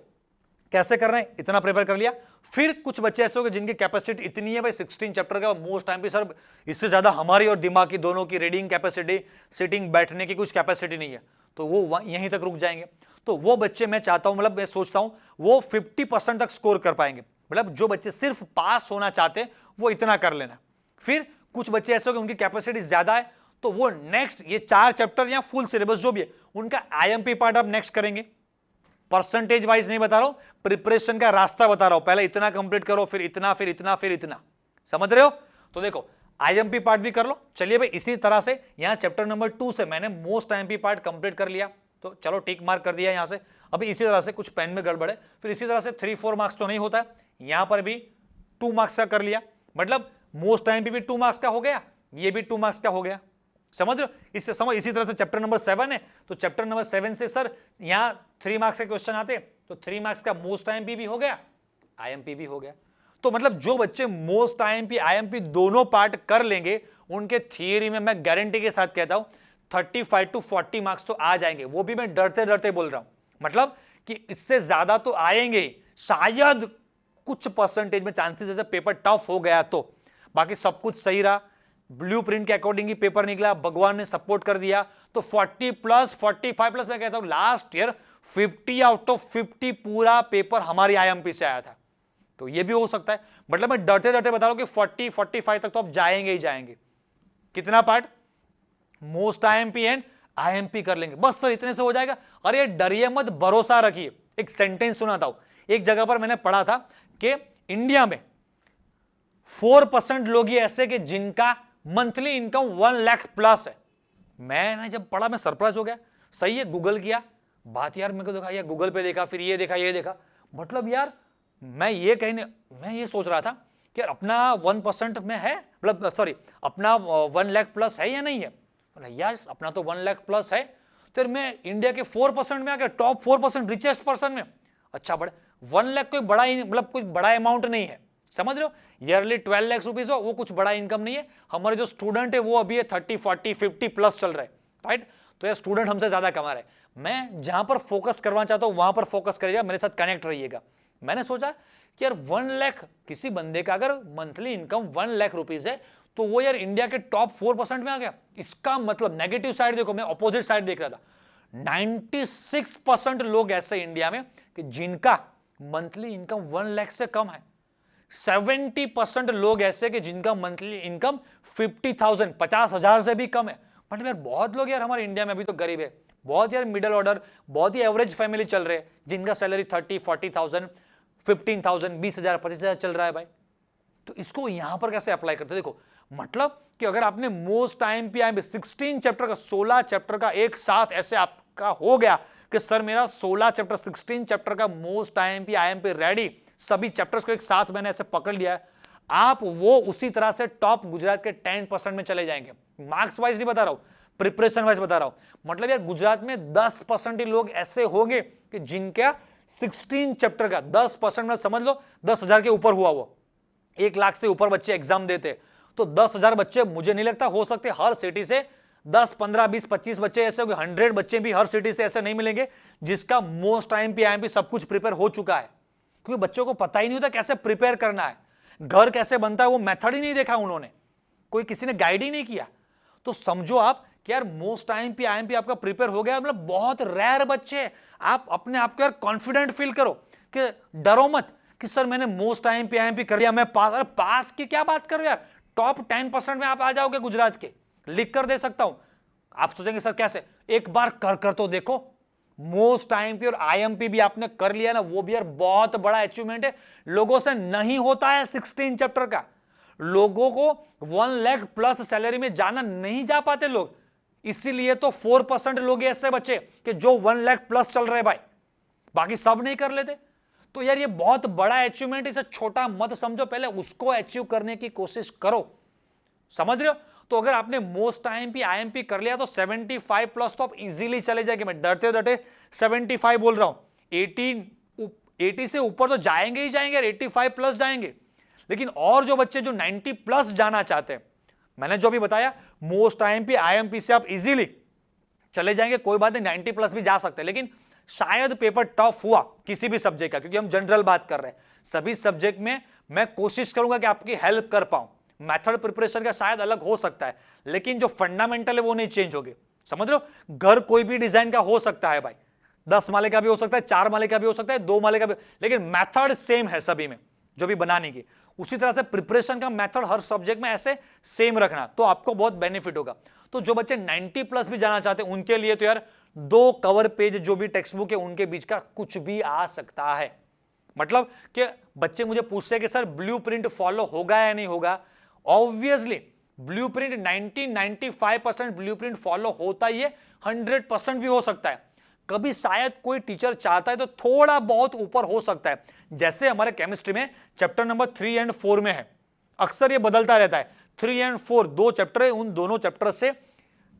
कैसे कर रहे हैं, इतना प्रिपेयर कर लिया। फिर कुछ बच्चे ऐसे हो गए जिनकी कैपेसिटी इतनी है भाई 16 चैप्टर का मोस्ट टाइम पे, सर इससे ज्यादा हमारी और दिमाग की दोनों की रीडिंग कैपेसिटी, सिटिंग बैठने की कुछ कैपेसिटी नहीं है, तो वो यहीं तक रुक जाएंगे। तो वो बच्चे मैं चाहता हूं, मतलब मैं सोचता हूं वो 50% तक स्कोर कर पाएंगे। मतलब जो बच्चे सिर्फ पास होना चाहते हैं वो इतना कर लेना। फिर कुछ बच्चे ऐसे हो कि उनकी कैपेसिटी ज्यादा है, तो वो नेक्स्ट ये 4 चैप्टर या फुल सिलेबस जो भी है उनका आईएमपी पार्ट आप नेक्स्ट करेंगे। परसेंटेज वाइज नहीं बता रहा हूं, प्रिपरेशन का रास्ता बता रहा हूं, पहले इतना कंप्लीट करो, फिर इतना, फिर इतना, फिर इतना, समझ रहे हो। तो देखो आईएमपी पार्ट भी कर लो। चलिए भाई, इसी तरह से यहां चैप्टर नंबर 2 से मैंने मोस्ट आईएमपी पार्ट कंप्लीट कर लिया, तो चलो टिक मार्क कर दिया यहां से। अभी इसी तरह से कुछ पेन में गड़बड़ है, फिर इसी तरह से 3-4 मार्क्स तो नहीं होता है, यहां पर भी 2 मार्क्स का कर लिया, मतलब मोस्ट आईएमपी भी 2 मार्क्स का हो गया, ये भी 2 मार्क्स का हो गया, समझ रहे हो। इसी तरह से चैप्टर नंबर 7 है, तो चैप्टर नंबर 7 से सर यहां 3 मार्क्स के क्वेश्चन आते, तो 3 मार्क्स का मोस्ट आईएमपी भी हो गया, आईएमपी भी हो गया। तो मतलब जो बच्चे मोस्ट आईएमपी आईएमपी दोनों पार्ट कर लेंगे, उनके थियरी में मैं गारंटी के साथ कहता हूं 35 to 40 मार्क्स तो आ जाएंगे। वो भी मैं डरते डरते बोल रहा हूं, मतलब कि इससे ज्यादा तो आएंगे, शायद कुछ परसेंटेज में चांसेस जैसे पेपर टफ हो गया तो, बाकी सब कुछ सही रहा, ब्लूप्रिंट के अकॉर्डिंग ही पेपर निकला, भगवान ने सपोर्ट कर दिया, तो 40 प्लस 45 प्लस, मैं कहता हूं लास्ट ईयर 50 आउट ऑफ 50 पूरा पेपर हमारी आईएमपी से आया था। तो ये भी हो सकता है, मतलब मैं डरते डरते बता रहा हूं कि 40-45 तक तो आप जाएंगे ही जाएंगे। कितना part, most IMP and IMP कर लेंगे, बस सर इतने से हो जाएगा। अरे डरिए मत, भरोसा रखिए। एक सेंटेंस सुनाता हूं, एक जगह पर मैंने पढ़ा था कि इंडिया में 4% लोग ही ऐसे कि जिनका मंथली इनकम 1 लाख प्लस है। मैंने जब पढ़ा मैं सरप्राइज हो गया। सही है, गूगल किया बात यार, मेरे को देखा यार, गूगल पे देखा, फिर ये देखा, मतलब यार मैं ये सोच रहा था कि यार अपना 1% में है, मतलब सॉरी अपना 1 लाख प्लस है या नहीं है। यस अपना तो 1 लाख प्लस है, तो मैं इंडिया के 4% में आ गया, टॉप 4% रिचेस्ट पर्सन में। अच्छा बड़े 1 लाख कोई बड़ा, मतलब कोई बड़ा अमाउंट नहीं है, समझ रहे हो। ईयरली 12 लाख रुपीज हो, वो कुछ बड़ा इनकम नहीं है। हमारे जो स्टूडेंट है वो अभी 30, 40, 50 प्लस चल रहे हैं, राइट। तो यार स्टूडेंट हमसे ज्यादा कमा रहे हैं। मैं जहां पर फोकस करवाना चाहता हूं वहां पर फोकस करिएगा, मेरे साथ कनेक्ट रहिएगा। मैंने सोचा कि यार 1 लाख किसी बंदे का अगर मंथली इनकम 1 लाख रुपीज है, तो वो यार इंडिया के टॉप 4% में आ गया। इसका मतलब नेगेटिव साइड देखो, मैं ऑपोजिट साइड देख रहा था, 96% लोग ऐसे इंडिया में कि जिनका मंथली इनकम 1 लाख से कम है। 70% लोग ऐसे कि जिनका मंथली इनकम 50,000, 50,000 से भी कम है। मतलब यार बहुत लोग यार हमारे इंडिया में अभी तो गरीब है, बहुत यार मिडिल ऑर्डर, बहुत ही एवरेज फैमिली चल रहे हैं, जिनका सैलरी 30, 40,000, 15,000, 20,000, 25,000 चल रहा है भाई। तो इसको यहां पर कैसे अप्लाई करते हैं, देखो मतलब कि अगर आपने मोस्ट टाइम पे 16 चैप्टर का, 16 चैप्टर का एक साथ ऐसे आपका हो गया कि सर मेरा 16 चैप्टर 16 चैप्टर का मोस्ट आईएमपी आईएमपी रेडी, सभी चैप्टर्स को एक साथ मैंने ऐसे पकड़ लिया है, आप वो उसी तरह से टॉप गुजरात के 10% में चले जाएंगे। मार्क्स वाइज नहीं बता रहा हूं, प्रिपरेशन वाइज बता रहा हूं। मतलब यार गुजरात में 10% ही लोग ऐसे होंगे कि जिनका 16 चैप्टर का 10% में समझ लो 10,000 के ऊपर हुआ, वो 1 लाख से ऊपर बच्चे एग्जाम देते, तो 10,000 बच्चे मुझे नहीं लगता हो सकते हर सिटी से 10, 15, 20, 25 बच्चे ऐसे होंगे, 100 बच्चे भी हर सिटी से ऐसे नहीं मिलेंगे जिसका मोस्ट आईएमपी आईएमपी सब कुछ प्रिपेयर हो चुका है। क्योंकि बच्चों को पता ही नहीं होता कैसे प्रिपेयर करना है, घर कैसे बनता है वो मेथड ही नहीं देखा उन्होंने, कोई किसी ने गाइड ही नहीं किया। तो समझो आप कि यार मोस्ट आईएमपी आईएमपी आपका प्रिपेयर हो गया, मतलब बहुत रेयर बच्चे। आप अपने आप को यार कॉन्फिडेंट फील करो कि डरो मत कि सर मैंने मोस्ट आईएमपी आईएमपी कर लिया, मैं पास। अरे पास की क्या बात करो यार, टॉप 10% में आप आ जाओगे गुजरात के, लिख कर दे सकता हूं। आप सोचेंगे सर कैसे, एक बार कर कर तो देखो। मोस्ट आईएमपी और आईएमपी भी आपने कर लिया ना, वो भी यार बहुत बड़ा अचीवमेंट है। लोगों से नहीं होता है 16 चैप्टर का। लोगों को 1 लाख प्लस सैलरी में जाना नहीं जा पाते लोग, इसीलिए तो 4% लोग ऐसे बचे कि जो 1 लाख प्लस चल रहे भाई, बाकी सब नहीं कर लेते। तो यार ये बहुत बड़ा अचीवमेंट, इसे छोटा मत समझो, पहले उसको अचीव करने की कोशिश करो। समझ रहे हो? तो अगर आपने मोस्ट आईएमपी आईएमपी कर लिया तो 75 प्लस तो आप इजीली चले जाएंगे। मैं डरते डरते 75 बोल रहा हूं, 80 से ऊपर तो जाएंगे ही जाएंगे, 85 प्लस जाएंगे। लेकिन और जो बच्चे जो 90 प्लस जाना चाहते हैं, मैंने जो भी बताया, मोस्ट आईएमपी आईएमपी से आप इजीली चले जाएंगे, कोई बात नहीं, 90 प्लस भी जा सकते हैं। लेकिन शायद पेपर टफ हुआ किसी भी सब्जेक्ट का, क्योंकि हम जनरल बात कर रहे हैं, सभी सब्जेक्ट में मैं कोशिश करूंगा कि आपकी हेल्प कर पाऊं। मेथड प्रिपरेशन का शायद अलग हो सकता है, लेकिन जो फंडामेंटल है वो नहीं चेंज होगी। समझ रहे हो? घर कोई भी डिजाइन का हो सकता है भाई, 10 माले का भी हो सकता है, 4 माले का भी हो सकता है, 2 माले का भी, लेकिन मेथड सेम है सभी में जो भी बनाने की। उसी तरह से प्रिपरेशन का मेथड हर सब्जेक्ट में ऐसे सेम रखना, तो आपको बहुत बेनिफिट होगा। तो जो बच्चे 90 प्लस भी जाना चाहते हैं उनके लिए तो यार 2 कवर पेज जो भी टेक्स्ट बुक है उनके बीच का कुछ भी आ सकता है। मतलब कि बच्चे मुझे पूछते हैं कि सर ब्लूप्रिंट फॉलो होगा या नहीं होगा। ऑब्वियसली ब्लूप्रिंट 90-95% ब्लूप्रिंट फॉलो होता ही है, 100% भी हो सकता है। कभी शायद कोई टीचर चाहता है तो थोड़ा बहुत ऊपर हो सकता है, जैसे हमारे केमिस्ट्री में चैप्टर नंबर 3 एंड 4 में है। अक्सर ये बदलता रहता है, 3 एंड 4 2 चैप्टर है, उन दोनों चैप्टर से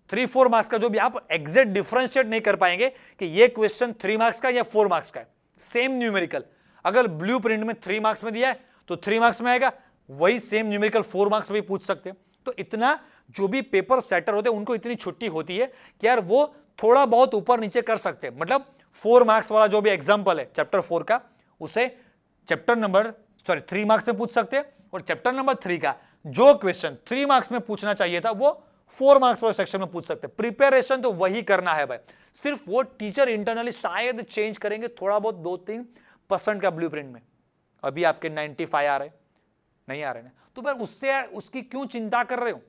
3-4 मार्क्स का जो भी आप एग्जैक्ट डिफरेंशिएट नहीं कर पाएंगे कि ये क्वेश्चन 3 मार्क्स का या 4 मार्क्स का है। सेम न्यूमेरिकल अगर ब्लूप्रिंट में 3 मार्क्स में दिया है तो 3 मार्क्स में आएगा, वही सेम न्यूमेरिकल 4 मार्क्स में भी पूछ सकते हैं। तो इतना जो भी पेपर सेटर होते हैं उनको इतनी छुट्टी होती है कि यार वो थोड़ा बहुत ऊपर नीचे कर सकते हैं। मतलब 4 मार्क्स वाला जो भी एग्जांपल है चैप्टर 4 का, उसे चैप्टर नंबर 3 मार्क्स में पूछ सकते हैं, और चैप्टर नंबर 3 का जो क्वेश्चन 3 मार्क्स में पूछना चाहिए था वो 4 मार्क्स वाले सेक्शन में पूछ सकते हैं। प्रिपरेशन तो वही करना है भाई, सिर्फ वो टीचर इंटरनली शायद चेंज करेंगे थोड़ा बहुत 2-3% का ब्लूप्रिंट में। अभी आपके 95 आ रहे नहीं आ रहे ना, तो फिर उससे उसकी क्यों चिंता कर रहे हो?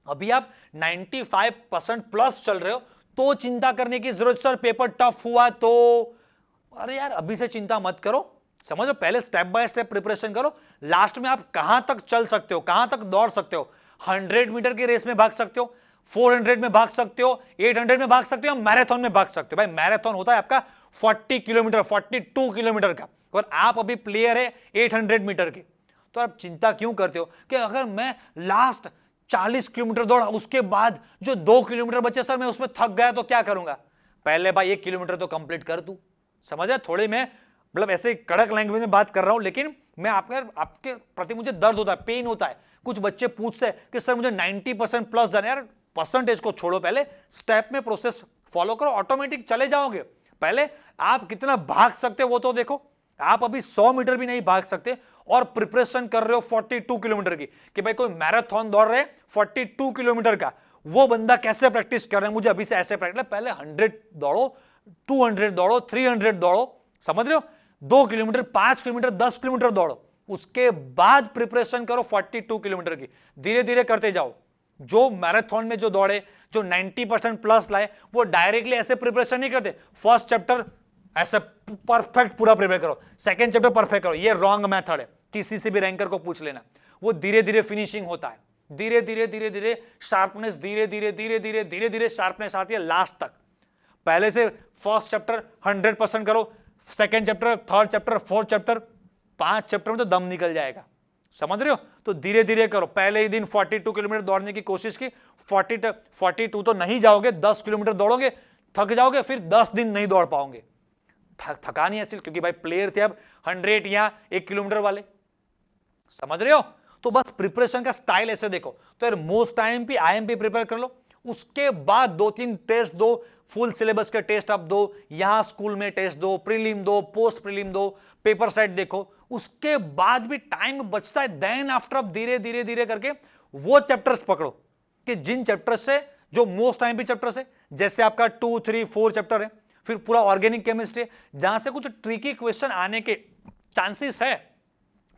अभी आप 95% प्लस चल रहे हो तो चिंता करने की जरूरत, सर पेपर टफ हुआ तो, अरे यार अभी से चिंता मत करो। समझो, पहले स्टेप बाय स्टेप प्रिपरेशन करो, लास्ट में आप कहां तक चल सकते हो, कहां तक दौड़ सकते हो। 100 मीटर की रेस में भाग सकते हो, 400 में भाग सकते हो, 800 में भाग सकते हो, मैराथन में भाग सकते हो। भाई मैराथन होता है आपका 40 किलोमीटर, 42 किलोमीटर का, और आप अभी प्लेयर है 800 मीटर की। तो आप चिंता क्यों करते हो कि अगर मैं लास्ट 40 किलोमीटर दौड़ा उसके बाद जो 2 किलोमीटर बचे सर मैं उसमें थक गया तो क्या करूंगा? पहले भाई 1 किलोमीटर तो कंप्लीट कर तू। समझ? थोड़ी मैं मतलब ऐसे कड़क लैंग्वेज में बात कर रहा हूं, लेकिन मैं आपके प्रति मुझे दर्द होता है, पेन होता है। कुछ बच्चे पूछते हैं कि सर मुझे 90% प्लस जाना है। यार परसेंटेज को छोड़ो, पहले स्टेप में प्रोसेस फॉलो करो, ऑटोमेटिक चले जाओगे। पहले आप कितना भाग सकते हो वो तो देखो। आप अभी 100 मीटर भी नहीं भाग सकते और प्रिपरेशन कर रहे हो 42 किलोमीटर की, कि भाई कोई मैराथन दौड़ रहे 42 किलोमीटर का, वो बंदा कैसे प्रैक्टिस कर रहा है, मुझे अभी से ऐसे प्रैक्टिस। पहले 100 दौड़ो, 200 दौड़ो, 300 दौड़ो। समझ रहे हो? 2 किलोमीटर, 5 किलोमीटर, 10 किलोमीटर दौड़ो, उसके बाद प्रिपरेशन करो 42 किलोमीटर की। धीरे धीरे करते जाओ। जो मैराथन में जो दौड़े, जो 90% प्लस लाए, वो डायरेक्टली ऐसे प्रिपरेशन नहीं करते। फर्स्ट चैप्टर ऐसे परफेक्ट पूरा प्रिपेयर करो, सेकंड चैप्टर परफेक्ट करो, ये रॉन्ग मेथड है। किसी से भी रैंकर को पूछ लेना, वो धीरे धीरे फिनिशिंग होता है। धीरे धीरे धीरे धीरे शार्पनेस, धीरे धीरे धीरे धीरे धीरे धीरे शार्पनेस आती है लास्ट तक। पहले से फर्स्ट चैप्टर 100% करो, second chapter, third chapter, fourth chapter, 5 chapter में तो दम निकल जाएगा। समझ रहे हो? तो धीरे धीरे करो। पहले ही दिन 42 किलोमीटर दौड़ने की कोशिश की, 42 तो नहीं जाओगे, 10 किलोमीटर दौड़ोगे, थक जाओगे, फिर 10 दिन नहीं दौड़ पाओगे। थका नहीं है, क्योंकि भाई प्लेयर थे अब 100 या 1 किलोमीटर वाले। समझ रहे हो? तो बस प्रिपरेशन का स्टाइल ऐसे देखो। तो यार मोस्ट आईएमपी आईएमपी प्रिपेयर कर लो, उसके बाद 2-3 टेस्ट दो, फुल सिलेबस के टेस्ट आप दो, यहां स्कूल में टेस्ट दो, प्रीलिम दो, पोस्ट प्रीलिम दो, पेपर सेट देखो। उसके बाद भी टाइम बचता है, देन आफ्टर आप धीरे धीरे धीरे करके वो चैप्टर्स पकड़ो कि जिन चैप्टर्स से जो मोस्ट आईएमपी चैप्टर्स है, जैसे आपका 2, 3, 4 चैप्टर है, फिर पूरा ऑर्गेनिक केमिस्ट्री, जहां से कुछ ट्रिकी क्वेश्चन आने के चांसेस है।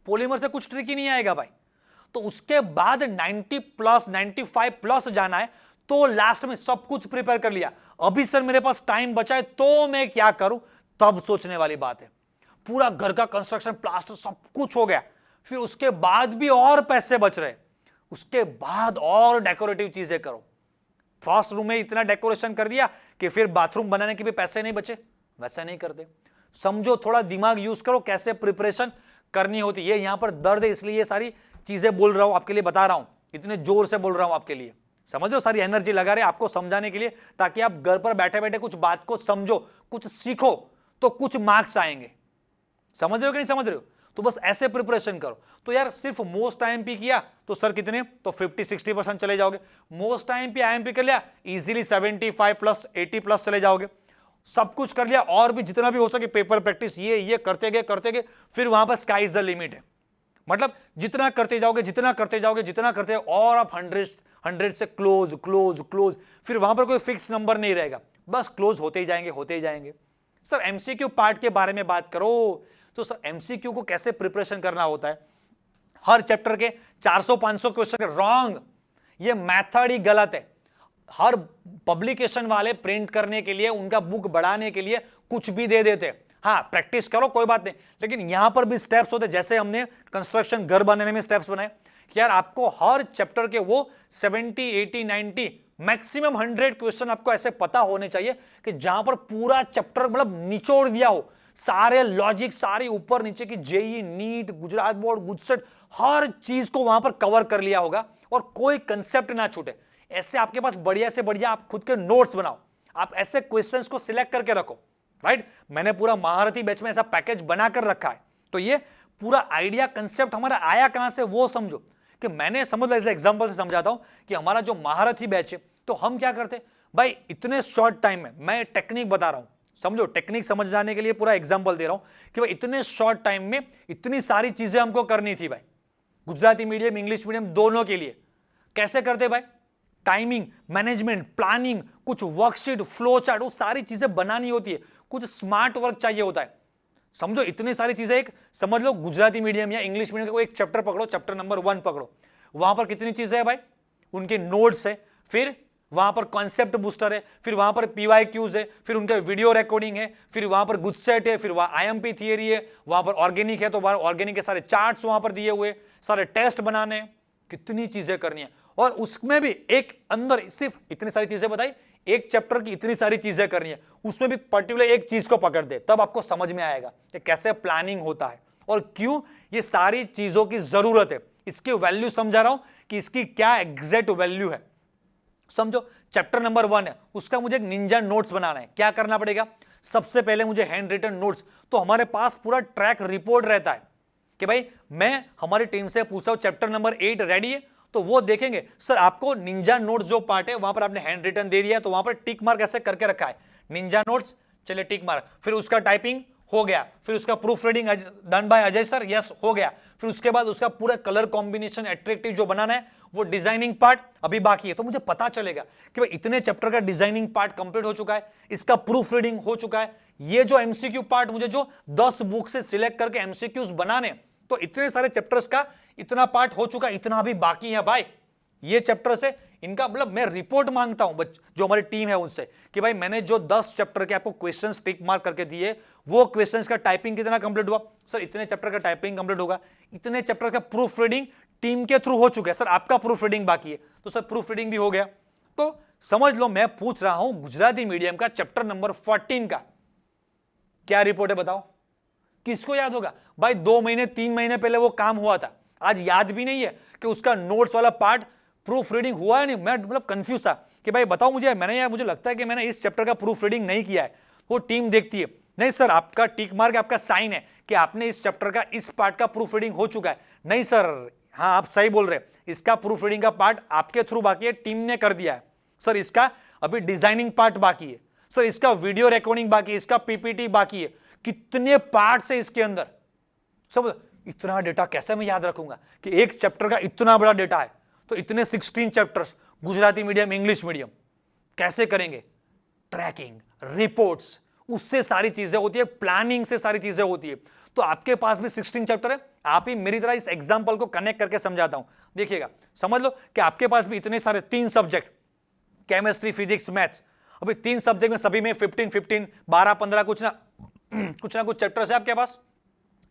पॉलीमर से कुछ ट्रिकी नहीं आएगा भाई। तो उसके बाद 90 प्लस 95 प्लस जाना है, तो लास्ट में सब कुछ प्रिपेयर कर लिया, अभी सर मेरे पास टाइम बचा है तो मैं क्या करूं, तब सोचने वाली बात है। पूरा घर का कंस्ट्रक्शन प्लास्टर सब कुछ हो गया, फिर उसके बाद भी और पैसे बच रहे, उसके बाद और डेकोरेटिव चीजें करो। फर्स्ट रूम में इतना डेकोरेशन कर दिया कि फिर बाथरूम बनाने के भी पैसे नहीं बचे, वैसा नहीं करते। समझो, थोड़ा दिमाग यूज करो कैसे प्रिपरेशन करनी होती है। यहां पर दर्द है इसलिए ये सारी चीजें बोल रहा हूं, आपके लिए बता रहा हूं, इतने जोर से बोल रहा हूं आपके लिए। समझो, सारी एनर्जी लगा रहे आपको समझाने के लिए, ताकि आप घर पर बैठे बैठे कुछ बात को समझो, कुछ सीखो, तो कुछ मार्क्स आएंगे। समझ रहे हो कि नहीं समझ रहे हो? तो बस ऐसे प्रिपरेशन करो। तो यार सिर्फ मोस्ट आईएमपी किया तो सर कितने, तो 50-60% चले जाओगे। मोस्ट आईएमपी कर लिया, इजीली 75 प्लस 80 प्लस चले जाओगे। सब कुछ कर लिया, और भी जितना भी हो सके पेपर प्रैक्टिस ये करते गए, फिर वहां पर स्काई इज द लिमिट है। मतलब जितना करते जाओगे, और आप 100 से क्लोज, फिर वहां पर कोई फिक्स नंबर नहीं रहेगा, बस क्लोज होते ही जाएंगे। सर एमसीक्यू पार्ट के बारे में बात करो, तो सर एमसीक्यू को कैसे प्रिपरेशन करना होता है। हर चैप्टर के 400-500 क्वेश्चन रॉन्ग, ये मेथड ही गलत है। हर पब्लिकेशन वाले प्रिंट करने के लिए, उनका बुक बढ़ाने के लिए कुछ भी दे देते। हाँ, प्रैक्टिस करो कोई बात नहीं, लेकिन यहां पर भी स्टेप्स होते, जैसे हमने कंस्ट्रक्शन घर बनाने में स्टेप्स बनाए कि यार आपको हर चैप्टर के वो 70, 80, 90 मैक्सिमम 100 क्वेश्चन आपको ऐसे पता होने चाहिए कि जहां पर पूरा चैप्टर मतलब निचोड़ दिया हो, सारे लॉजिक, सारी ऊपर नीचे की जेईई, नीट, गुजरात बोर्ड, गुजसेट, हर चीज को वहां पर कवर कर लिया होगा और कोई कंसेप्ट ना छूटे। ऐसे आपके पास बढ़िया से बढ़िया आप खुद के नोट्स बनाओ, आप ऐसे क्वेश्चंस को सिलेक्ट करके रखो, राइट। मैंने पूरा महारथी बैच में ऐसा पैकेज बनाकर रखा है, तो ये पूरा आइडिया कंसेप्ट हमारा आया कहां से वो समझो। कि मैंने समझ लो, ऐसे एग्जांपल से समझाता हूं कि हमारा जो महारथी बैच है, तो हम क्या करते भाई, इतने शॉर्ट टाइम में, मैं टेक्निक बता रहा हूं, समझो, टेक्निक समझ जाने के लिए पूरा एग्जांपल दे रहा हूं कि भाई इतने शॉर्ट टाइम में इतनी सारी चीजें हमको करनी थी भाई, गुजराती मीडियम इंग्लिश मीडियम दोनों के लिए। कैसे करते भाई, टाइमिंग मैनेजमेंट, प्लानिंग, कुछ वर्कशीट, फ्लो चार्ट, वो सारी चीजें बनानी होती है, कुछ स्मार्ट वर्क चाहिए होता है। समझो, इतनी सारी चीजें, एक समझ लो गुजराती मीडियम या इंग्लिश मीडियम का कोई एक चैप्टर पकड़ो, चैप्टर नंबर 1 पकड़ो, वहां पर कितनी चीजें है भाई, उनके नोट्स है, फिर वहां पर कॉन्सेप्ट बूस्टर है, फिर वहां पर पीवाईक्यूज है, फिर उनका वीडियो रिकॉर्डिंग है, फिर वहां पर गुजसेट है, फिर वहां आईएमपी थियरी है, वहां पर ऑर्गेनिक है, तो ऑर्गेनिक के सारे चार्ट्स वहां पर दिए हुए, सारे टेस्ट बनाने हैं, कितनी चीजें करनी है। और उसमें भी एक अंदर सिर्फ इतनी सारी चीजें बताई, एक चैप्टर की इतनी सारी चीजें करनी है, उसमें भी पर्टिकुलर एक चीज को पकड़ दे, तब आपको समझ में आएगा कि कैसे प्लानिंग होता है और क्यों ये सारी चीजों की जरूरत है। इसकी वैल्यू समझा रहा हूं कि इसकी क्या एग्जैक्ट वैल्यू है। समझो, चैप्टर नंबर 1 है, उसका मुझे एक निंजा नोट्स बनाना है। क्या करना पड़ेगा, सबसे पहले मुझे हैंड रिटन नोट्स, तो हमारे पास पूरा ट्रैक रिपोर्ट रहता है कि भाई मैं हमारी टीम से पूछता हूं चैप्टर नंबर 8 रेडी है, तो वो देखेंगे सर आपको निंजा नोट्स जो पार्ट है वहां पर आपने हैंड रिटन दे दिया है, तो वहां पर टिक मार्क ऐसे करके रखा है, निंजा नोट्स, चलिए टिक मार्क, फिर उसका टाइपिंग हो गया, फिर उसका proof reading done by Ajay sir, yes हो गया, फिर उसके बाद उसका पूरा कलर कॉम्बिनेशन एट्रैक्टिव जो बनाना है, वो डिजाइनिंग पार्ट अभी बाकी है। तो मुझे पता चलेगा कि भाई इतने चैप्टर का डिजाइनिंग पार्ट कंप्लीट हो चुका है, इसका प्रूफ रीडिंग हो चुका है, ये जो एमसीक्यू पार्ट मुझे जो 10 बुक से सिलेक्ट करके एमसीक्यूज बनाने, तो इतने सारे चैप्टर्स का इतना पार्ट हो चुका है, इतना अभी बाकी है भाई। ये चैप्टर से इनका मतलब मैं रिपोर्ट मांगता हूं जो हमारी टीम है उनसे कि भाई मैंने जो 10 चैप्टर के आपको क्वेश्चंस टिक मार्क करके दिए, वो क्वेश्चंस का टाइपिंग कितना कंप्लीट हुआ, सर इतने चैप्टर का टाइपिंग कंप्लीट होगा, इतने चैप्टर का प्रूफ रीडिंग टीम के थ्रू हो चुका है, सर आपका प्रूफ रीडिंग बाकी है, तो सर प्रूफ रीडिंग भी हो गया। तो समझ लो मैं पूछ रहा हूं गुजराती मीडियम का चैप्टर नंबर 14 का क्या रिपोर्ट है, बताओ किसको याद होगा भाई। 2 महीने 3 महीने पहले वो काम हुआ था, आज याद भी नहीं है कि उसका नोट्स वाला पार्ट प्रूफ रीडिंग हुआ है नहीं। मैं मतलब कंफ्यूज था कि भाई बताओ मुझे, मैंने यार मुझे लगता है कि मैंने इस चैप्टर का प्रूफ रीडिंग नहीं किया है। वो टीम देखती है, नहीं सर आपका टिक मार्क आपका साइन है कि आपने इस चैप्टर का इस पार्ट का प्रूफ रीडिंग हो चुका है। नहीं सर, हाँ आप सही बोल रहे हैं, इसका प्रूफ रीडिंग का पार्ट आपके थ्रू बाकी है, टीम ने कर दिया है। सर इसका अभी डिजाइनिंग पार्ट बाकी है, सर इसका वीडियो रिकॉर्डिंग बाकी है, इसका पीपीटी बाकी है। कितने पार्ट्स है इसके अंदर, सब इतना डेटा कैसे मैं याद रखूंगा कि एक चैप्टर का इतना बड़ा डेटा है, तो इतने 16 chapters Gujarati medium English medium कैसे करेंगे, ट्रैकिंग रिपोर्ट्स, उससे सारी चीजें होती है, प्लानिंग से सारी चीजें होती है। तो आपके पास भी 16 चैप्टर है, आप ही मेरी तरह इस एग्जांपल को कनेक्ट करके समझाता हूं, देखिएगा, समझ लो कि आपके पास भी इतने सारे 3 सब्जेक्ट, केमिस्ट्री, फिजिक्स, मैथ्स, अभी 3 सब्जेक्ट में सभी में 15 12 15 कुछ ना कुछ चैप्टर्स है आपके पास,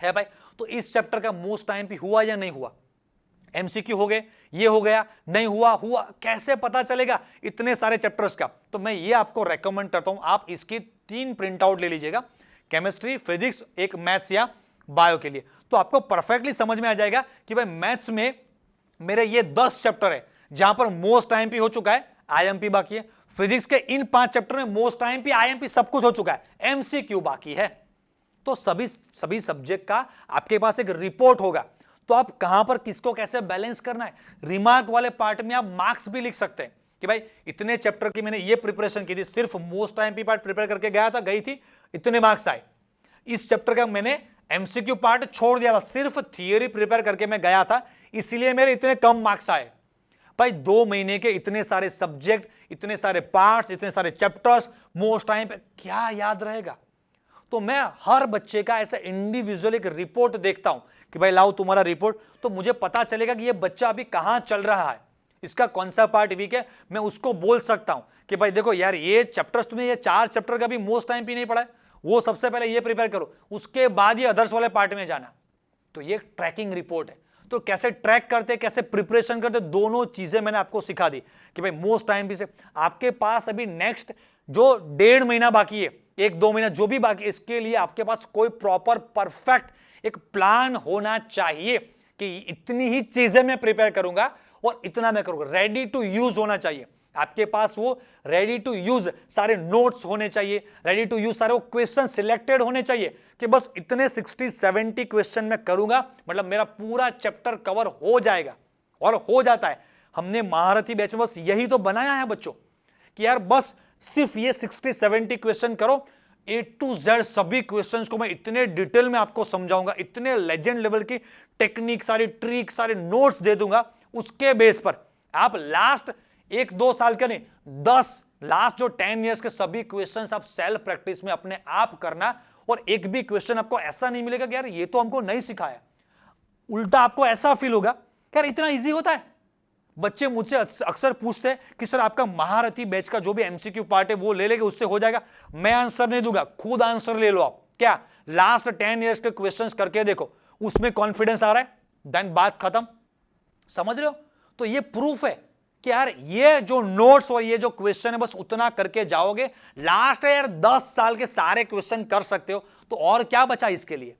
है भाई। तो इस चैप्टर का मोस्ट टाइम पे हुआ या नहीं हुआ, एमसीक्यू हो गए, ये हो गया, नहीं हुआ, हुआ, कैसे पता चलेगा इतने सारे चैप्टर्स का? तो मैं ये आपको रेकमेंड करता हूं, आप इसकी 3 प्रिंट आउट ले लीजिएगा, केमिस्ट्री, फिजिक्स, एक मैथ्स या बायो के लिए, तो आपको परफेक्टली समझ में आ जाएगा कि भाई मैथ्स में मेरे ये 10 चैप्टर है जहां पर मोस्ट आईएमपी हो चुका है, आईएमपी बाकी है। फिजिक्स के इन 5 चैप्टर में मोस्ट आईएमपी, आईएमपी सब कुछ हो चुका है, एमसीक्यू बाकी है। तो सभी सब्जेक्ट का आपके पास एक रिपोर्ट होगा, तो आप कहां पर किसको कैसे बैलेंस करना है, रिमार्क वाले पार्ट में आप मार्क्स भी लिख सकते हैं कि भाई इतने चैप्टर की मैंने ये प्रिपरेशन की थी, सिर्फ मोस्ट आईएमपी पार्ट प्रिपेयर करके गई थी, इतने मार्क्स आए। इस चैप्टर का मैंने एमसीक्यू पार्ट छोड़ दिया था, सिर्फ थियरी प्रिपेयर करके मैं गया था, इसलिए मेरे इतने कम मार्क्स आए। भाई 2 महीने के इतने सारे सब्जेक्ट, इतने सारे पार्ट्स, इतने सारे चैप्टर्स, मोस्ट टाइम पे क्या याद रहेगा? तो मैं हर बच्चे का ऐसा इंडिविजुअल एक रिपोर्ट देखता हूं कि भाई लाओ तुम्हारा रिपोर्ट, तो मुझे पता चलेगा कि ये बच्चा अभी कहां चल रहा है, इसका कौन सा पार्ट वीक है। मैं उसको बोल सकता हूं कि भाई देखो यार, ये चैप्टर्स तुमने ये 4 चैप्टर का भी मोस्ट टाइम पे नहीं पढ़ा है, वो सबसे पहले ये प्रिपेयर करो, उसके बाद ये अदर्स वाले पार्ट में जाना। तो ये ट्रैकिंग रिपोर्ट है। तो कैसे ट्रैक करते, कैसे प्रिपरेशन करते, दोनों चीजें मैंने आपको सिखा दी कि भाई मोस्ट टाइम भी से आपके पास अभी नेक्स्ट जो 1.5 महीना बाकी है, 1-2 महीना जो भी बाकी, इसके लिए आपके पास कोई प्रॉपर परफेक्ट एक प्लान होना चाहिए कि इतनी ही चीजें मैं प्रिपेयर करूंगा और इतना मैं करूंगा, रेडी टू यूज होना चाहिए आपके पास, वो रेडी टू यूज सारे नोट्स होने चाहिए, रेडी टू यूज सारे वो क्वेश्चन सिलेक्टेड होने चाहिए कि बस इतने 60-70 क्वेश्चन मैं करूंगा, मतलब मेरा पूरा चैप्टर कवर हो जाएगा। और हो जाता है। हमने महारथी बैच में बस यही तो बनाया है बच्चों कि यार बस सिर्फ ये 60-70 क्वेश्चन करो, A to Z सभी क्वेश्चंस को मैं इतने डिटेल में आपको समझाऊंगा, इतने लेजेंड लेवल की टेक्निक, सारी ट्रिक, सारे नोट्स दे दूंगा, उसके बेस पर आप लास्ट 1-2 साल के नहीं, 10 लास्ट जो 10 इयर्स के सभी क्वेश्चंस आप सेल्फ प्रैक्टिस में अपने आप करना, और एक भी क्वेश्चन आपको ऐसा नहीं मिलेगा कि यार ये तो हमको नहीं सिखाया, उल्टा आपको ऐसा फील होगा कि यार इतना इजी होता है। बच्चे मुझसे अक्सर पूछते हैं कि सर आपका महारथी बैच का जो भी एमसीक्यू पार्ट है वो ले लेंगे, उससे हो जाएगा। मैं आंसर नहीं दूंगा, खुद आंसर ले लो आप। क्या लास्ट 10 इयर्स के क्वेश्चंस करके देखो, उसमें कॉन्फिडेंस आ रहा है, देन बात खत्म। समझ रहे हो? तो ये प्रूफ है कि यार ये जो नोट्स और ये जो क्वेश्चन है बस उतना करके जाओगे, लास्ट यार 10 साल के सारे क्वेश्चन कर सकते हो, तो और क्या बचा इसके लिए?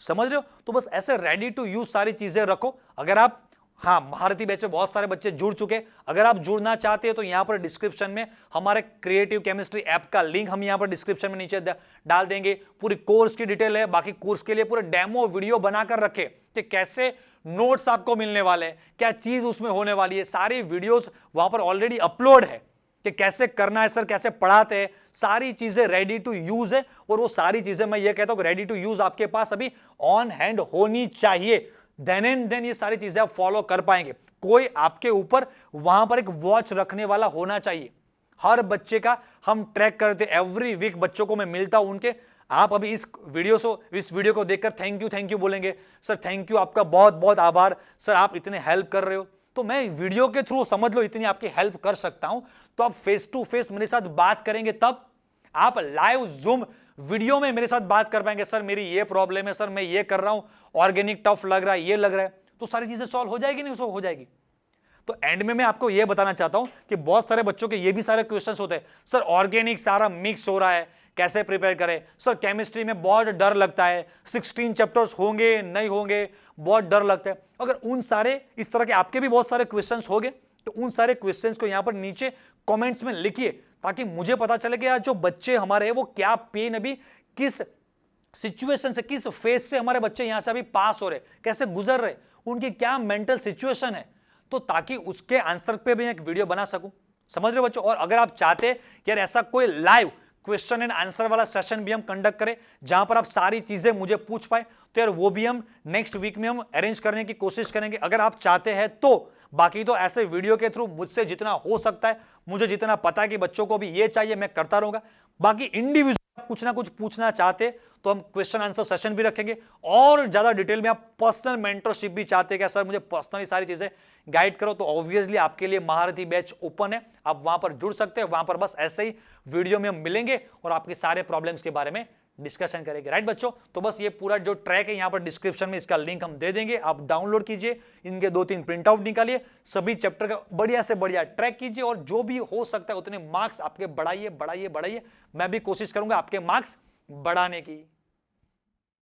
समझ रहे हो? तो बस ऐसे रेडी टू यूज सारी चीजें रखो। अगर आप, हाँ, महारथी बैच में बहुत सारे बच्चे जुड़ चुके, अगर आप जुड़ना चाहते हो तो यहां पर डिस्क्रिप्शन में हमारे क्रिएटिव केमिस्ट्री ऐप का लिंक हम यहां पर डिस्क्रिप्शन में नीचे डाल देंगे। पूरी कोर्स की डिटेल है, बाकी कोर्स के लिए पूरे डेमो वीडियो बनाकर रखे कि कैसे नोट्स आपको मिलने वाले हैं, क्या चीज उसमें होने वाली है, सारी वीडियोस वहां पर ऑलरेडी अपलोड है कि कैसे करना है सर, कैसे पढ़ाते हैं, सारी चीजें रेडी टू यूज है। और वो सारी चीजें मैं ये कहता हूं रेडी टू यूज आपके पास अभी ऑन हैंड होनी चाहिए, देन एंड देन ये सारी चीजें आप फॉलो कर पाएंगे। कोई आपके ऊपर वहां पर एक वॉच रखने वाला होना चाहिए। हर बच्चे का हम ट्रैक करते, एवरी वीक बच्चों को मैं मिलता हूं उनके। आप अभी इस वीडियो को देखकर थैंक यू बोलेंगे, सर थैंक यू, आपका बहुत बहुत आभार सर, आप इतने हेल्प कर रहे हो। तो मैं वीडियो के थ्रू समझ लो इतनी आपकी हेल्प कर सकता हूं। तो आप फेस टू फेस मेरे साथ बात करेंगे, तब आप लाइव जूम वीडियो में मेरे साथ बात कर पाएंगे, सर मेरी ये प्रॉब्लम है, सर मैं ये कर रहा हूं, ऑर्गेनिक टफ लग रहा है, ये लग रहा है, तो सारी चीजें सॉल्व हो जाएगी, नहीं हो जाएगी। तो एंड में मैं आपको ये बताना चाहता हूं कि बहुत सारे बच्चों के ये भी सारे क्वेश्चंस होते हैं, सर ऑर्गेनिक सारा मिक्स हो रहा है, कैसे प्रिपेयर करें, सर केमिस्ट्री में बहुत डर लगता है, 16 चैप्टर्स होंगे नहीं होंगे, बहुत डर लगता है। अगर उन सारे इस तरह के आपके भी बहुत सारे क्वेश्चंस होंगे, तो उन सारे क्वेश्चंस को यहां पर नीचे कमेंट्स में लिखिए, ताकि मुझे पता चले कि यार जो बच्चे हमारे हैं वो क्या पेन, अभी किस सिचुएशन से, किस फेज से हमारे बच्चे यहां से अभी पास हो रहे, कैसे गुजर रहे, उनकी क्या मेंटल सिचुएशन है, तो ताकि उसके आंसर पे भी एक वीडियो बना सकूं। समझ रहे हो बच्चों? और अगर आप चाहते कि यार ऐसा कोई लाइव क्वेश्चन एंड आंसर वाला सेशन भी हम कंडक्ट करें जहां पर आप सारी चीजें मुझे पूछ पाए, तो यार वो भी हम नेक्स्ट वीक में हम अरेंज करने की कोशिश करेंगे, अगर आप चाहते हैं तो। बाकी तो ऐसे वीडियो के थ्रू मुझसे जितना हो सकता है, मुझे जितना पता है कि बच्चों को भी ये चाहिए, मैं करता रहूंगा। बाकी इंडिविजुअल कुछ ना कुछ पूछना चाहते तो हम क्वेश्चन आंसर सेशन भी रखेंगे, और ज्यादा डिटेल में आप पर्सनल मेंटरशिप भी चाहते हैं क्या सर मुझे पर्सनली सारी चीजें गाइड करो तो ऑब्वियसली आपके लिए महारथी बैच ओपन है, आप वहां पर जुड़ सकते हैं। वहां पर बस ऐसे ही वीडियो में हम मिलेंगे और आपके सारे प्रॉब्लम्स के बारे में डिस्कशन करेंगे, राइट बच्चों। तो बस ये पूरा जो ट्रैक है यहां पर डिस्क्रिप्शन में इसका लिंक हम दे देंगे, आप डाउनलोड कीजिए, इनके 2-3 प्रिंट आउट निकालिए, सभी चैप्टर का बढ़िया से बढ़िया ट्रैक कीजिए और जो भी हो सकता है उतने मार्क्स आपके बढ़ाइए बढ़ाइए बढ़ाइए। मैं भी कोशिश करूंगा आपके मार्क्स बढ़ाने की।